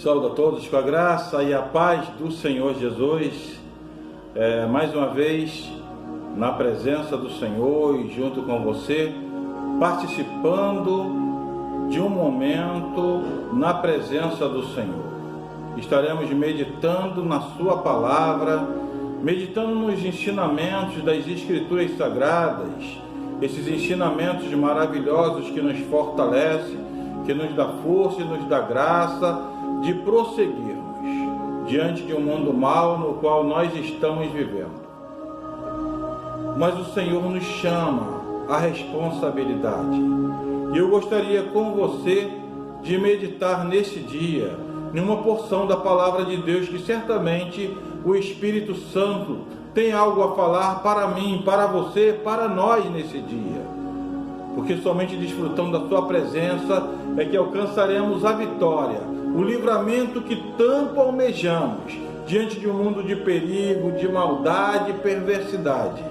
Saúdo a todos com a graça e a paz do Senhor Jesus, mais uma vez na presença do Senhor e junto com você, participando de um momento na presença do Senhor. Estaremos meditando na sua palavra, meditando nos ensinamentos das Escrituras Sagradas, esses ensinamentos maravilhosos que nos fortalecem, que nos dá força e nos dá graça de prosseguirmos diante de um mundo mau no qual nós estamos vivendo. Mas o Senhor nos chama à responsabilidade. E eu gostaria com você de meditar nesse dia em uma porção da palavra de Deus que certamente o Espírito Santo tem algo a falar para mim, para você, para nós nesse dia. Porque somente desfrutando da sua presença é que alcançaremos a vitória, o livramento que tanto almejamos diante de um mundo de perigo, de maldade e perversidade.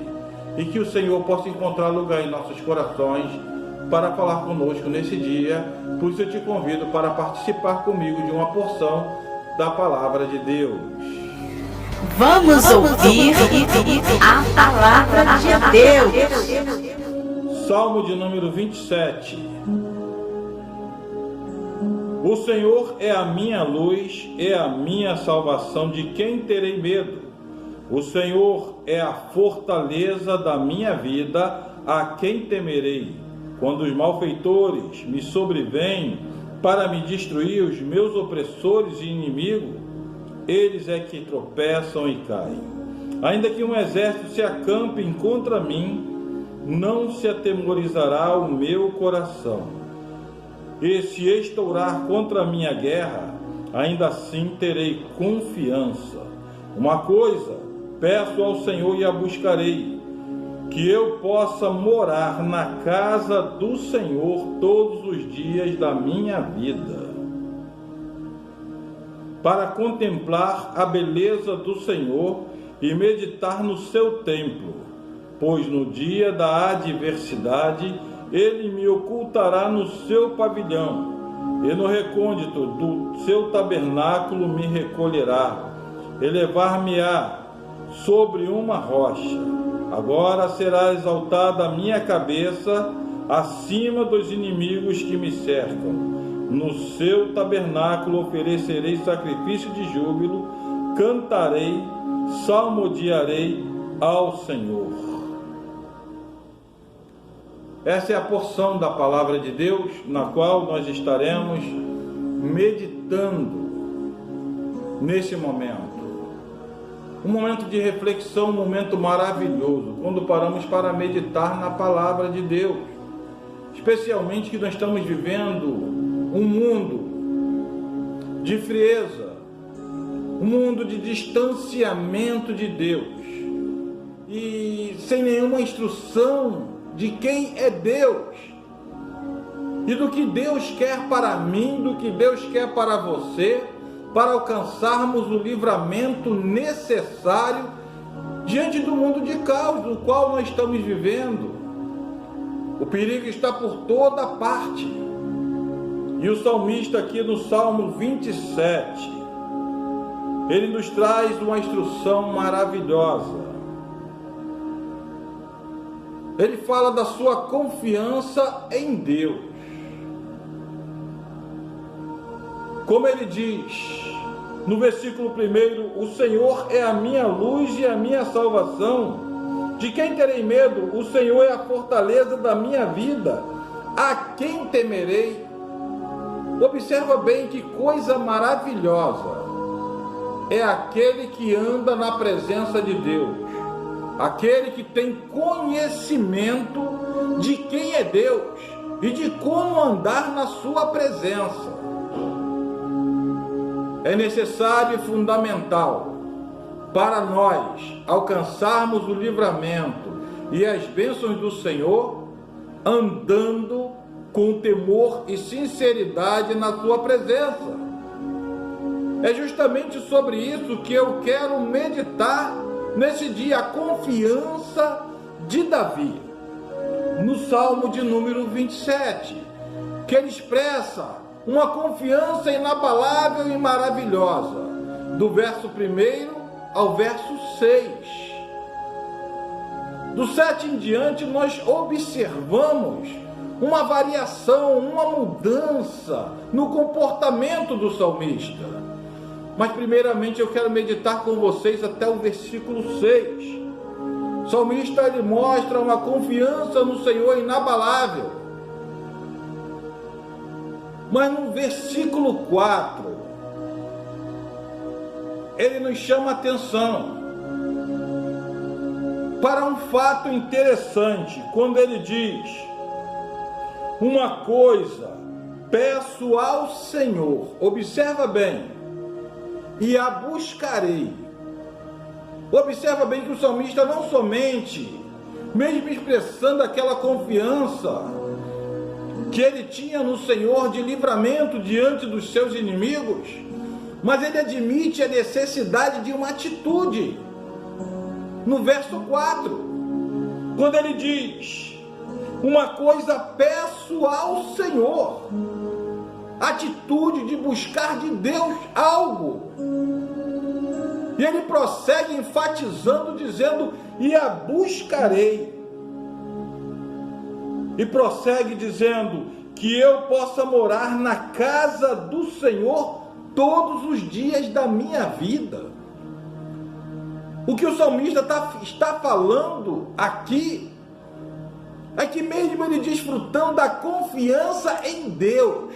E que o Senhor possa encontrar lugar em nossos corações para falar conosco nesse dia. Por isso eu te convido para participar comigo de uma porção da palavra de Deus. Vamos ouvir a palavra de Deus. Salmo de número 27. O Senhor é a minha luz, é a minha salvação, de quem terei medo? O Senhor é a fortaleza da minha vida, a quem temerei? Quando os malfeitores me sobrevêm para me destruir, os meus opressores e inimigos, eles é que tropeçam e caem. Ainda que um exército se acampe contra mim, não se atemorizará o meu coração. E se estourar contra a minha guerra, ainda assim terei confiança. Uma coisa peço ao Senhor e a buscarei, que eu possa morar na casa do Senhor todos os dias da minha vida, para contemplar a beleza do Senhor e meditar no seu templo. Pois no dia da adversidade ele me ocultará no seu pavilhão, e no recôndito do seu tabernáculo me recolherá, elevar-me-á sobre uma rocha. Agora será exaltada a minha cabeça acima dos inimigos que me cercam. No seu tabernáculo oferecerei sacrifício de júbilo, cantarei, salmodiarei ao Senhor. Essa é a porção da palavra de Deus na qual nós estaremos meditando nesse momento. Um momento de reflexão, um momento maravilhoso, quando paramos para meditar na palavra de Deus. Especialmente que nós estamos vivendo um mundo de frieza, um mundo de distanciamento de Deus e sem nenhuma instrução de quem é Deus e do que Deus quer para mim, do que Deus quer para você, para alcançarmos o livramento necessário diante do mundo de caos no qual nós estamos vivendo. O perigo está por toda parte. E o salmista aqui no Salmo 27, ele nos traz uma instrução maravilhosa. Ele fala da sua confiança em Deus. Como ele diz no versículo 1, o Senhor é a minha luz e a minha salvação. De quem terei medo? O Senhor é a fortaleza da minha vida. A quem temerei? Observa bem que coisa maravilhosa. É aquele que anda na presença de Deus. Aquele que tem conhecimento de quem é Deus e de como andar na sua presença. É necessário e fundamental para nós alcançarmos o livramento e as bênçãos do Senhor, andando com temor e sinceridade na sua presença. É justamente sobre isso que eu quero meditar nesse dia, a confiança de Davi, no Salmo de número 27, que ele expressa uma confiança inabalável e maravilhosa, do verso 1 ao verso 6. Do 7 em diante, nós observamos uma variação, uma mudança no comportamento do salmista. Mas primeiramente eu quero meditar com vocês até o versículo 6. O salmista ele mostra uma confiança no Senhor inabalável. Mas no versículo 4, ele nos chama a atenção para um fato interessante, quando ele diz: uma coisa peço ao Senhor, observa bem, e a buscarei. Observa bem que o salmista não somente, mesmo expressando aquela confiança que ele tinha no Senhor de livramento diante dos seus inimigos, mas ele admite a necessidade de uma atitude. No verso 4, quando ele diz: uma coisa peço ao Senhor, atitude de buscar de Deus algo. E ele prossegue enfatizando, dizendo: e a buscarei. E prossegue dizendo: que eu possa morar na casa do Senhor todos os dias da minha vida. O que o salmista está falando aqui é que mesmo ele desfrutando da confiança em Deus,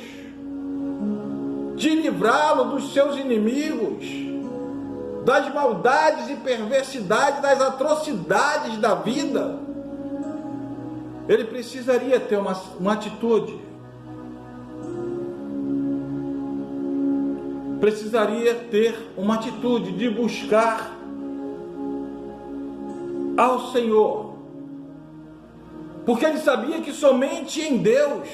de livrá-lo dos seus inimigos, das maldades e perversidades, das atrocidades da vida, ele precisaria ter uma atitude. Precisaria ter uma atitude de buscar ao Senhor, porque ele sabia que somente em Deus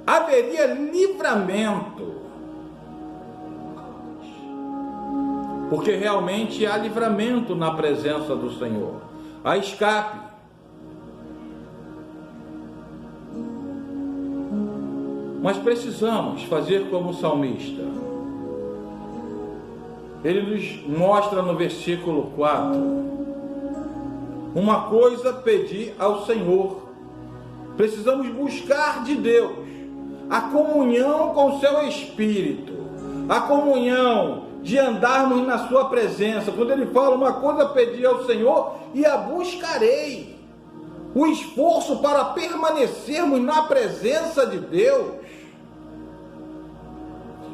haveria livramento, porque realmente há livramento na presença do Senhor, há escape. Mas precisamos fazer como o salmista. Ele nos mostra no versículo 4, uma coisa pedir ao Senhor. Precisamos buscar de Deus a comunhão com o seu Espírito, a comunhão de andarmos na sua presença. Quando ele fala uma coisa pedir ao Senhor, e a buscarei, o esforço para permanecermos na presença de Deus,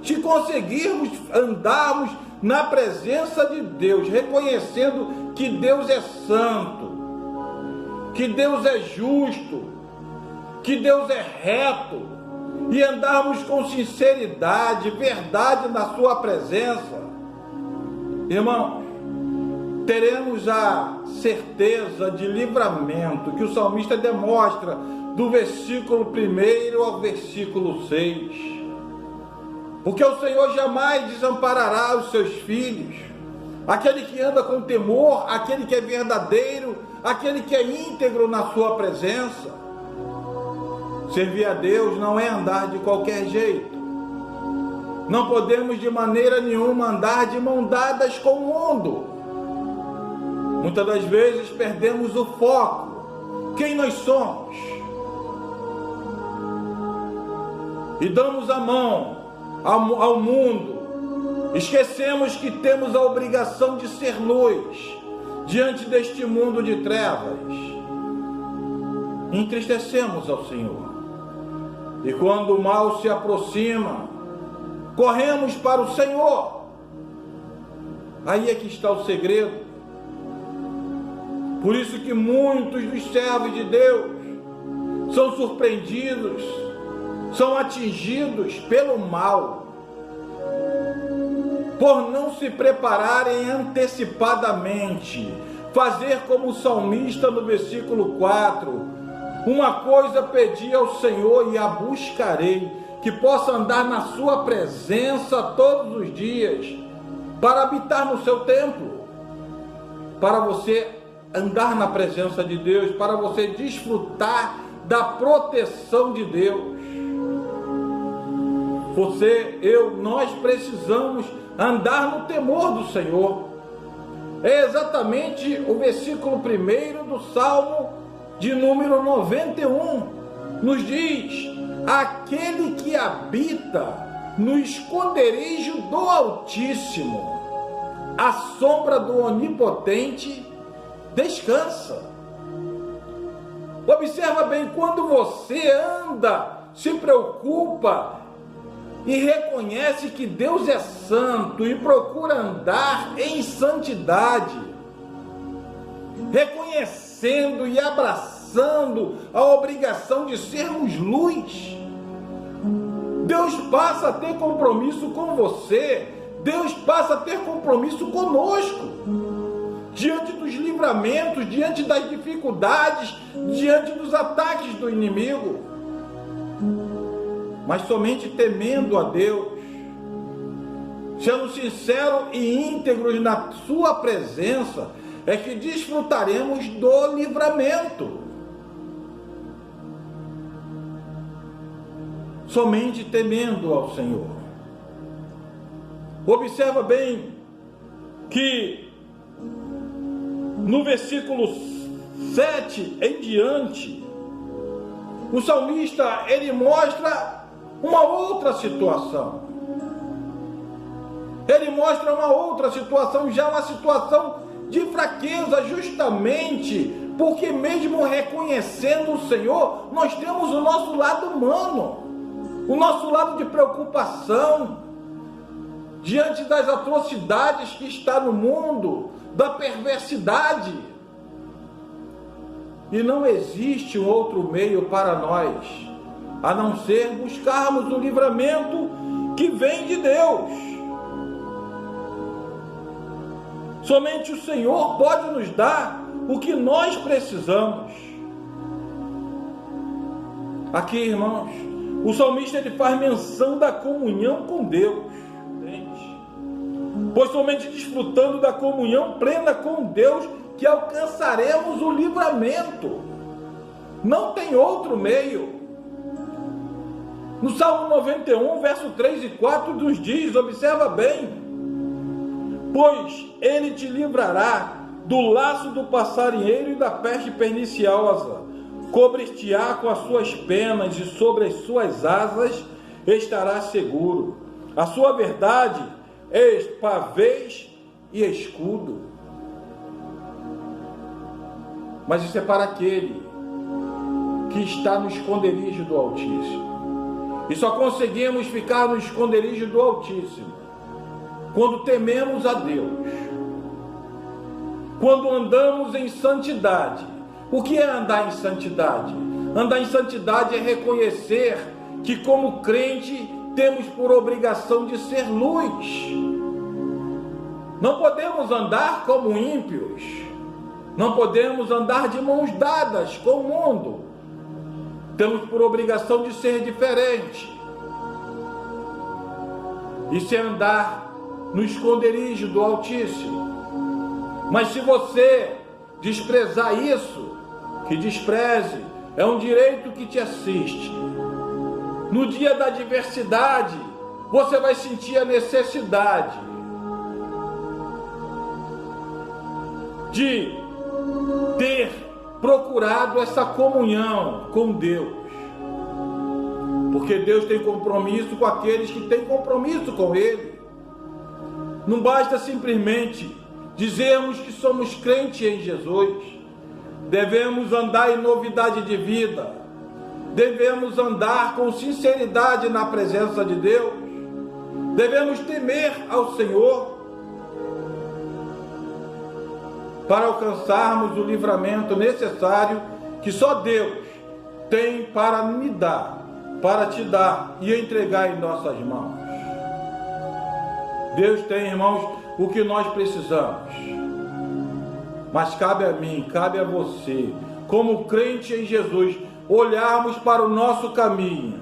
se conseguirmos andarmos na presença de Deus, reconhecendo que Deus é santo, que Deus é justo, que Deus é reto, e andarmos com sinceridade, verdade na sua presença, irmãos, teremos a certeza de livramento que o salmista demonstra do versículo 1 ao versículo 6. Porque o Senhor jamais desamparará os seus filhos, aquele que anda com temor, aquele que é verdadeiro, aquele que é íntegro na sua presença. Servir a Deus não é andar de qualquer jeito. Não podemos de maneira nenhuma andar de mão dadas com o mundo. Muitas das vezes perdemos o foco, quem nós somos, e damos a mão ao mundo. Esquecemos que temos a obrigação de ser luz diante deste mundo de trevas. Entristecemos ao Senhor, e quando o mal se aproxima, corremos para o Senhor. Aí é que está o segredo. Por isso que muitos dos servos de Deus são surpreendidos, são atingidos pelo mal, por não se prepararem antecipadamente, fazer como o salmista no versículo 4, uma coisa pedi ao Senhor e a buscarei, que possa andar na sua presença todos os dias, para habitar no seu templo, para você andar na presença de Deus, para você desfrutar da proteção de Deus. nós precisamos andar no temor do Senhor. É exatamente o versículo 1 do Salmo de número 91. Nos diz: aquele que habita no esconderijo do Altíssimo, à sombra do Onipotente, descansa. Observa bem, quando você anda, se preocupa e reconhece que Deus é santo e procura andar em santidade, reconhecendo e abraçando a obrigação de sermos luz, Deus passa a ter compromisso com você, Deus passa a ter compromisso conosco, diante dos livramentos, diante das dificuldades, diante dos ataques do inimigo. Mas somente temendo a Deus, sendo sinceros e íntegros na sua presença, é que desfrutaremos do livramento. Somente temendo ao Senhor. Observa bem que no versículo 7 em diante, o salmista ele mostra uma outra situação. Ele mostra uma outra situação, já uma situação de fraqueza, justamente porque mesmo reconhecendo o Senhor, nós temos o nosso lado humano, o nosso lado de preocupação, diante das atrocidades que está no mundo, da perversidade. E não existe um outro meio para nós, a não ser buscarmos o livramento que vem de Deus. Somente o Senhor pode nos dar o que nós precisamos. Aqui, irmãos, o salmista ele faz menção da comunhão com Deus. Pois somente desfrutando da comunhão plena com Deus que alcançaremos o livramento. Não tem outro meio. No Salmo 91, verso 3 e 4 nos diz, observa bem: pois ele te livrará do laço do passarinheiro e da peste perniciosa, cobrir-te-á com as suas penas e sobre as suas asas estarás seguro. A sua verdade é pavês e escudo. Mas isso é para aquele que está no esconderijo do Altíssimo. E só conseguimos ficar no esconderijo do Altíssimo quando tememos a Deus, quando andamos em santidade. O que é andar em santidade? Andar em santidade é reconhecer que, como crente, temos por obrigação de ser luz. Não podemos andar como ímpios, não podemos andar de mãos dadas com o mundo. Temos por obrigação de ser diferente. Isso é andar no esconderijo do Altíssimo. Mas se você desprezar isso, que despreze, é um direito que te assiste. No dia da adversidade, você vai sentir a necessidade de ter procurado essa comunhão com Deus, porque Deus tem compromisso com aqueles que têm compromisso com Ele. Não basta simplesmente dizermos que somos crentes em Jesus, devemos andar em novidade de vida, devemos andar com sinceridade na presença de Deus, devemos temer ao Senhor, para alcançarmos o livramento necessário que só Deus tem para me dar, para te dar e entregar em nossas mãos. Deus tem, irmãos, o que nós precisamos. Mas cabe a mim, cabe a você, como crente em Jesus, olharmos para o nosso caminho,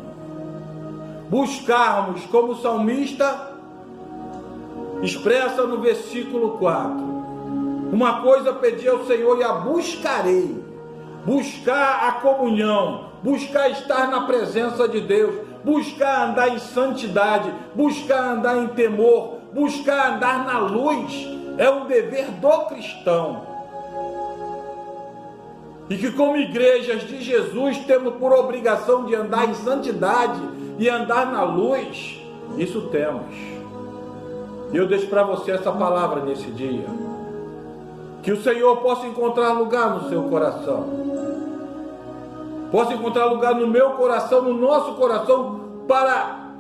buscarmos, como o salmista expressa no versículo 4, uma coisa pedi ao Senhor e a buscarei. Buscar a comunhão, buscar estar na presença de Deus, buscar andar em santidade, buscar andar em temor, buscar andar na luz, é um dever do cristão. E que como igrejas de Jesus temos por obrigação de andar em santidade e andar na luz, isso temos. E eu deixo para você essa palavra nesse dia. Que o Senhor possa encontrar lugar no seu coração. Possa encontrar lugar no meu coração, no nosso coração, para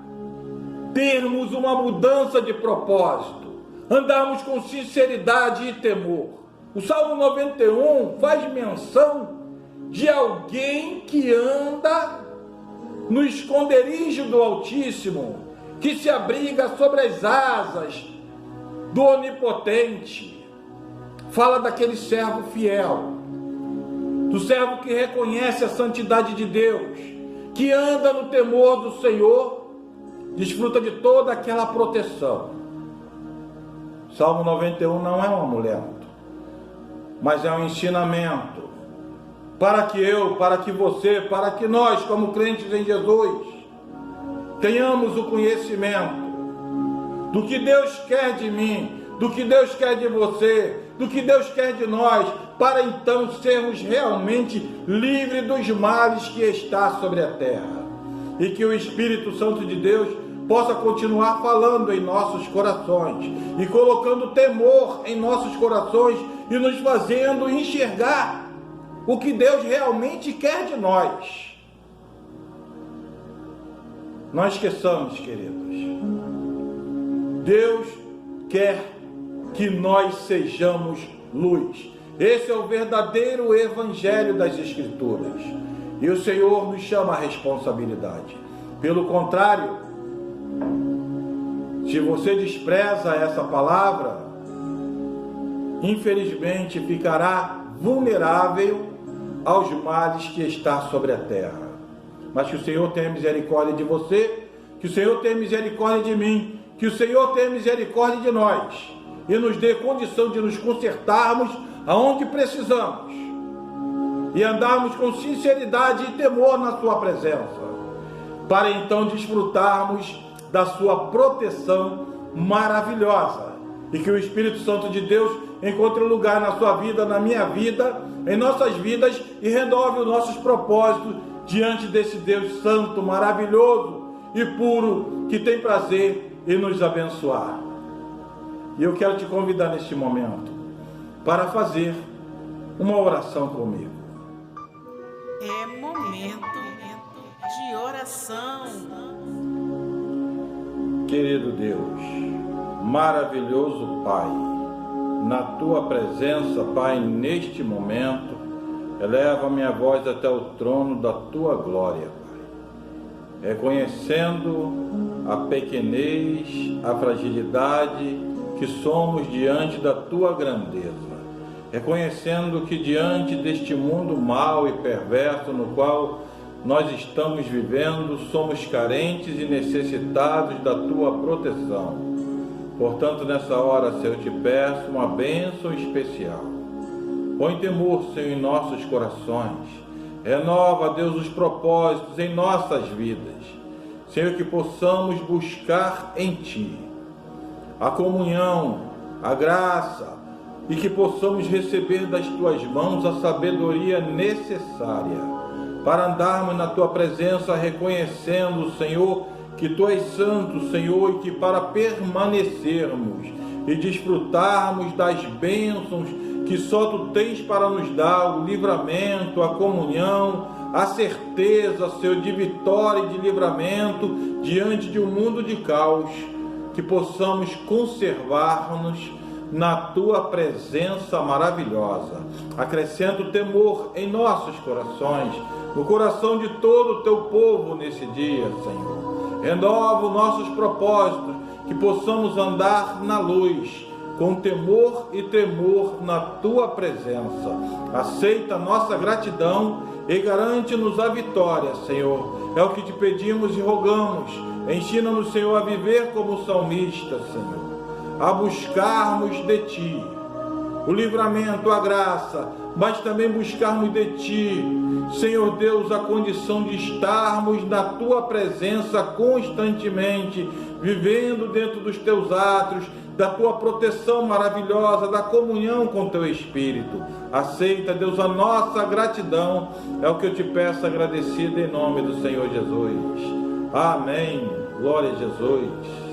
termos uma mudança de propósito. Andarmos com sinceridade e temor. O Salmo 91 faz menção de alguém que anda no esconderijo do Altíssimo, que se abriga sobre as asas do Onipotente. Fala daquele servo fiel, do servo que reconhece a santidade de Deus, que anda no temor do Senhor, desfruta de toda aquela proteção. Salmo 91 não é um amuleto, mas é um ensinamento para que eu, para que você, para que nós, como crentes em Jesus, tenhamos o conhecimento do que Deus quer de mim, do que Deus quer de você, do que Deus quer de nós, para então sermos realmente livres dos males que está sobre a terra. E que o Espírito Santo de Deus possa continuar falando em nossos corações e colocando temor em nossos corações e nos fazendo enxergar o que Deus realmente quer de nós. Não esqueçamos, queridos, Deus quer que nós sejamos luz. Esse é o verdadeiro evangelho das Escrituras. E o Senhor nos chama à responsabilidade. Pelo contrário, se você despreza essa palavra, infelizmente ficará vulnerável aos males que está sobre a terra. Mas que o Senhor tenha misericórdia de você, que o Senhor tenha misericórdia de mim, que o Senhor tenha misericórdia de nós e nos dê condição de nos consertarmos aonde precisamos e andarmos com sinceridade e temor na sua presença, para então desfrutarmos da sua proteção maravilhosa, e que o Espírito Santo de Deus encontre lugar na sua vida, na minha vida, em nossas vidas, e renove os nossos propósitos diante desse Deus santo, maravilhoso e puro, que tem prazer em nos abençoar. E eu quero te convidar neste momento para fazer uma oração comigo. É momento de oração. Querido Deus, maravilhoso Pai, na Tua presença, Pai, neste momento, eleva minha voz até o trono da Tua glória, Pai, reconhecendo a pequenez, a fragilidade que somos diante da Tua grandeza, reconhecendo que diante deste mundo mau e perverso no qual nós estamos vivendo, somos carentes e necessitados da Tua proteção. Portanto, nessa hora, Senhor, eu te peço uma bênção especial. Põe temor, Senhor, em nossos corações. Renova, Deus, os propósitos em nossas vidas. Senhor, que possamos buscar em Ti a comunhão, a graça, e que possamos receber das Tuas mãos a sabedoria necessária para andarmos na Tua presença, reconhecendo, Senhor, que Tu és santo, Senhor, e que para permanecermos e desfrutarmos das bênçãos que só Tu tens para nos dar, o livramento, a comunhão, a certeza, Senhor, de vitória e de livramento diante de um mundo de caos, que possamos conservar-nos na Tua presença maravilhosa. Acrescenta o temor em nossos corações, no coração de todo o Teu povo nesse dia, Senhor. Renova os nossos propósitos, que possamos andar na luz, com temor e tremor na Tua presença. Aceita a nossa gratidão e garante-nos a vitória, Senhor. É o que Te pedimos e rogamos. Ensina-nos, Senhor, a viver como salmista, Senhor, a buscarmos de Ti o livramento, a graça, mas também buscarmos de Ti Senhor Deus, a condição de estarmos na Tua presença constantemente, vivendo dentro dos Teus atos, da Tua proteção maravilhosa, da comunhão com Teu Espírito. Aceita, Deus, a nossa gratidão, é o que eu te peço agradecido em nome do Senhor Jesus. Amém. Glória a Jesus.